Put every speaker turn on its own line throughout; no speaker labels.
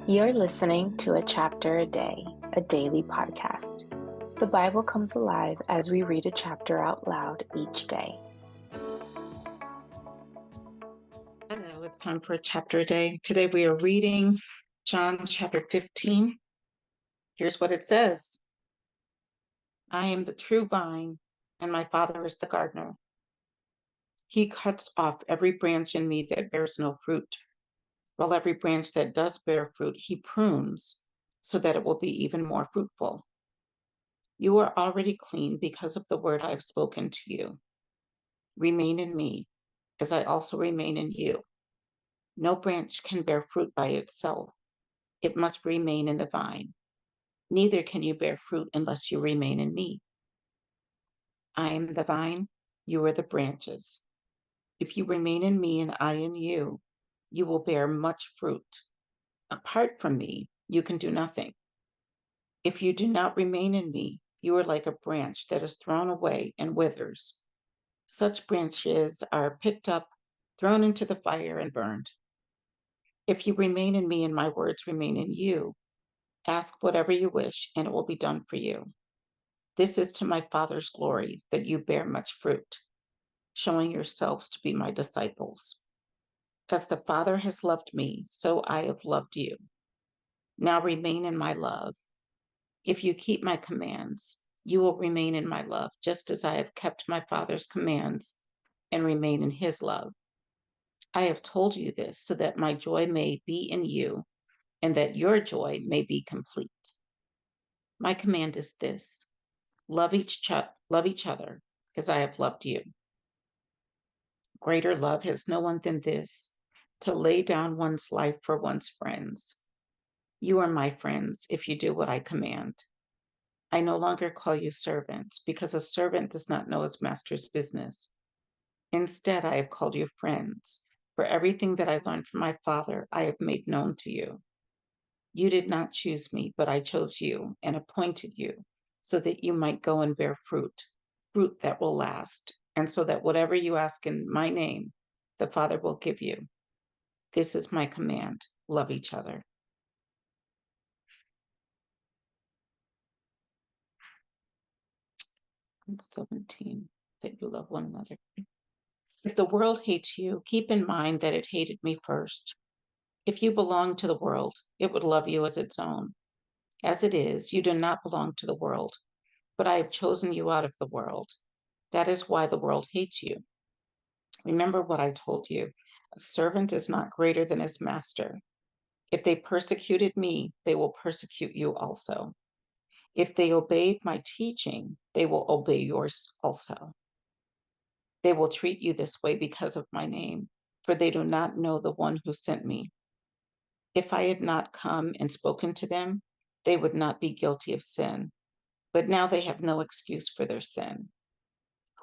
You're listening to A Chapter a Day, a daily podcast. The Bible comes alive as we read a chapter out loud each day.
Hello, it's time for a chapter a day. Today we are reading John chapter 15. Here's what it says. I am the true vine, and my Father is the gardener. He cuts off every branch in me that bears no fruit, while every branch that does bear fruit, he prunes so that it will be even more fruitful. You are already clean because of the word I have spoken to you. Remain in me, as I also remain in you. No branch can bear fruit by itself. It must remain in the vine. Neither can you bear fruit unless you remain in me. I am the vine, you are the branches. If you remain in me and I in you, you will bear much fruit. Apart from me, you can do nothing. If you do not remain in me, you are like a branch that is thrown away and withers. Such branches are picked up, thrown into the fire, and burned. If you remain in me and my words remain in you, ask whatever you wish, and it will be done for you. This is to my Father's glory, that you bear much fruit, showing yourselves to be my disciples. As the Father has loved me, so I have loved you. Now remain in my love. If you keep my commands, you will remain in my love, just as I have kept my Father's commands and remain in his love. I have told you this so that my joy may be in you and that your joy may be complete. My command is this: love each other as I have loved you. Greater love has no one than this, to lay down one's life for one's friends. You are my friends if you do what I command. I no longer call you servants, because a servant does not know his master's business. Instead, I have called you friends, for everything that I learned from my Father I have made known to you. You did not choose me, but I chose you and appointed you so that you might go and bear fruit, fruit that will last, and so that whatever you ask in my name, the Father will give you. This is my command: love each other. And 17, that you love one another. If the world hates you, keep in mind that it hated me first. If you belong to the world, it would love you as its own. As it is, you do not belong to the world, but I have chosen you out of the world. That is why the world hates you. Remember what I told you: a servant is not greater than his master. If they persecuted me, they will persecute you also. If they obeyed my teaching, they will obey yours also. They will treat you this way because of my name, for they do not know the one who sent me. If I had not come and spoken to them, they would not be guilty of sin. But now they have no excuse for their sin.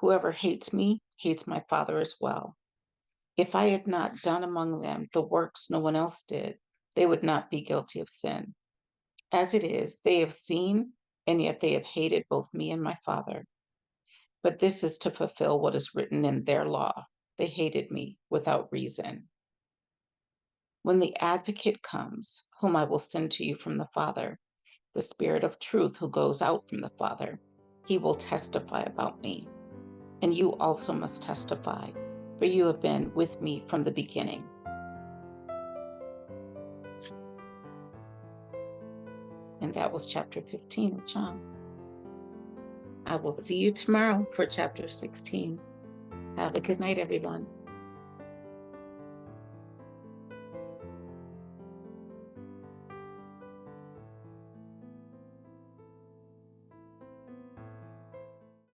Whoever hates me hates my Father as well. If I had not done among them the works no one else did, they would not be guilty of sin. As it is, they have seen, and yet they have hated both me and my Father. But this is to fulfill what is written in their law: they hated me without reason. When the advocate comes, whom I will send to you from the Father, the Spirit of truth who goes out from the Father, he will testify about me. And you also must testify, for you have been with me from the beginning. And that was chapter 15 of John. I will see you tomorrow for chapter 16. Have a good night, everyone.